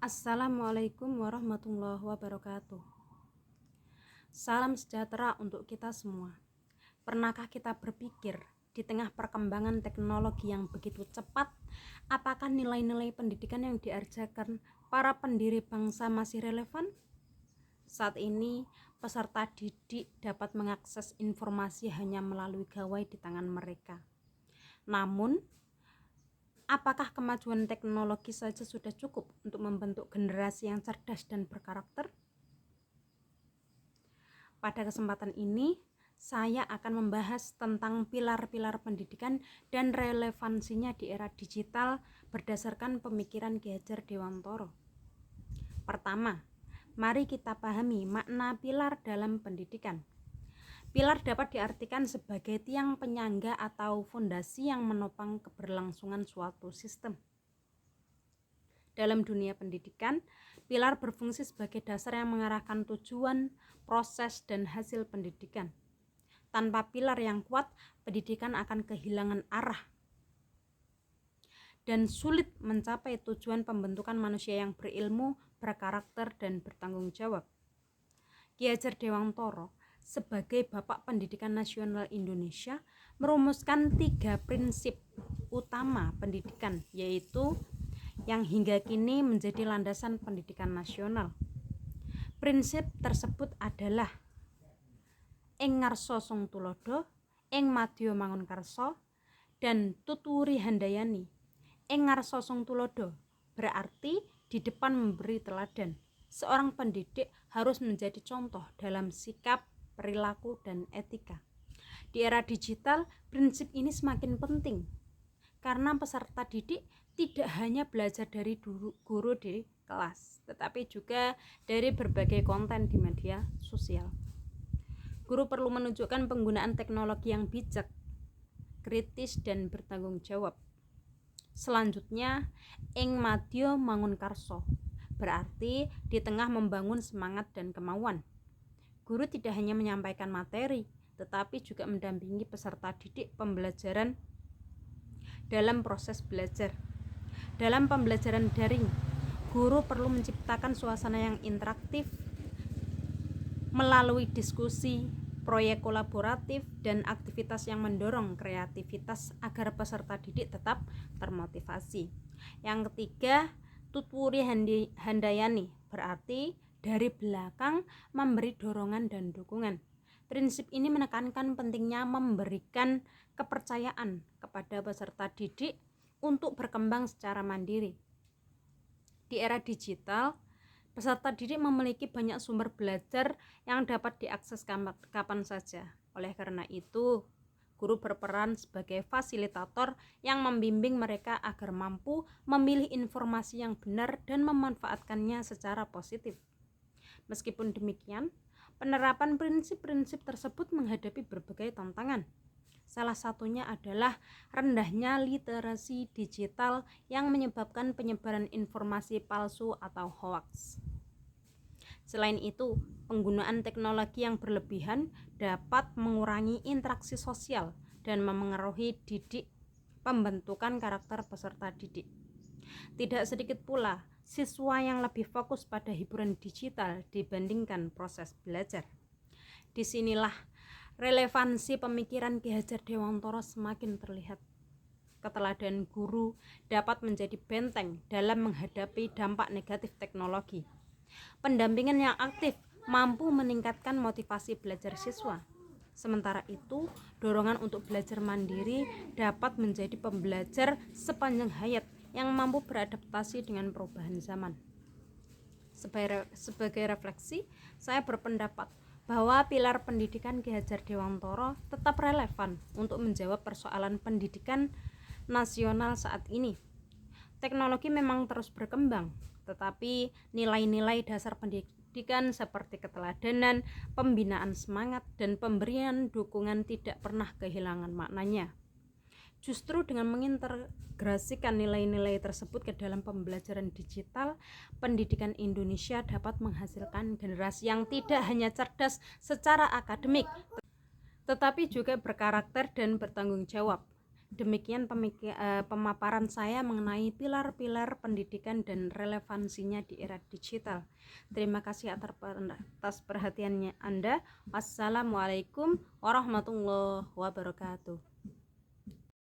Assalamualaikum warahmatullahi wabarakatuh. Salam sejahtera untuk kita semua. Pernahkah kita berpikir di tengah perkembangan teknologi yang begitu cepat, apakah nilai-nilai pendidikan yang diajarkan para pendiri bangsa masih relevan? Saat ini, peserta didik dapat mengakses informasi hanya melalui gawai di tangan mereka. Namun, apakah kemajuan teknologi saja sudah cukup untuk membentuk generasi yang cerdas dan berkarakter? Pada kesempatan ini, saya akan membahas tentang pilar-pilar pendidikan dan relevansinya di era digital berdasarkan pemikiran Ki Hajar Dewantoro. Pertama, mari kita pahami makna pilar dalam pendidikan. Pilar dapat diartikan sebagai tiang penyangga atau fondasi yang menopang keberlangsungan suatu sistem. Dalam dunia pendidikan, pilar berfungsi sebagai dasar yang mengarahkan tujuan, proses, dan hasil pendidikan. Tanpa pilar yang kuat, pendidikan akan kehilangan arah dan sulit mencapai tujuan pembentukan manusia yang berilmu, berkarakter, dan bertanggung jawab. Ki Hajar Dewantoro sebagai Bapak Pendidikan Nasional Indonesia merumuskan 3 prinsip utama pendidikan, yaitu yang hingga kini menjadi landasan pendidikan nasional. Prinsip tersebut adalah ing ngarsa sung tulodo, ing madya mangun karsa, dan tuturi handayani. Ing ngarsa sung tulodo berarti di depan memberi teladan. Seorang pendidik harus menjadi contoh dalam sikap, perilaku, dan etika. Di era digital, prinsip ini semakin penting karena peserta didik tidak hanya belajar dari guru di kelas, tetapi juga dari berbagai konten di media sosial. Guru perlu menunjukkan penggunaan teknologi yang bijak, kritis, dan bertanggung jawab. Selanjutnya, ing madya mangun karsa berarti di tengah membangun semangat dan kemauan. Guru tidak hanya menyampaikan materi, tetapi juga mendampingi peserta didik pembelajaran dalam proses belajar. Dalam pembelajaran daring, guru perlu menciptakan suasana yang interaktif melalui diskusi, proyek kolaboratif, dan aktivitas yang mendorong kreativitas agar peserta didik tetap termotivasi. Yang ketiga, tutwuri handayani berarti dari belakang memberi dorongan dan dukungan. Prinsip ini menekankan pentingnya memberikan kepercayaan kepada peserta didik untuk berkembang secara mandiri. Di era digital, peserta didik memiliki banyak sumber belajar yang dapat diakses kapan saja. Oleh karena itu, guru berperan sebagai fasilitator yang membimbing mereka agar mampu memilih informasi yang benar dan memanfaatkannya secara positif. Meskipun demikian, penerapan prinsip-prinsip tersebut menghadapi berbagai tantangan. Salah satunya adalah rendahnya literasi digital yang menyebabkan penyebaran informasi palsu atau hoaks. Selain itu, penggunaan teknologi yang berlebihan dapat mengurangi interaksi sosial dan memengaruhi pembentukan karakter peserta didik. Tidak sedikit pula siswa yang lebih fokus pada hiburan digital dibandingkan proses belajar. Disinilah relevansi pemikiran Ki Hajar Dewantoro semakin terlihat. Keteladanan guru dapat menjadi benteng dalam menghadapi dampak negatif teknologi. Pendampingan yang aktif mampu meningkatkan motivasi belajar siswa. Sementara itu, dorongan untuk belajar mandiri dapat menjadi pembelajar sepanjang hayat yang mampu beradaptasi dengan perubahan zaman. Sebagai refleksi, saya berpendapat bahwa pilar pendidikan Ki Hajar Dewantoro tetap relevan untuk menjawab persoalan pendidikan nasional saat ini. Teknologi memang terus berkembang, tetapi nilai-nilai dasar pendidikan seperti keteladanan, pembinaan semangat, dan pemberian dukungan tidak pernah kehilangan maknanya. Justru dengan mengintegrasikan nilai-nilai tersebut ke dalam pembelajaran digital, pendidikan Indonesia dapat menghasilkan generasi yang tidak hanya cerdas secara akademik, tetapi juga berkarakter dan bertanggung jawab. Demikian pemaparan saya mengenai pilar-pilar pendidikan dan relevansinya di era digital. Terima kasih atas perhatiannya Anda. Wassalamualaikum warahmatullahi wabarakatuh.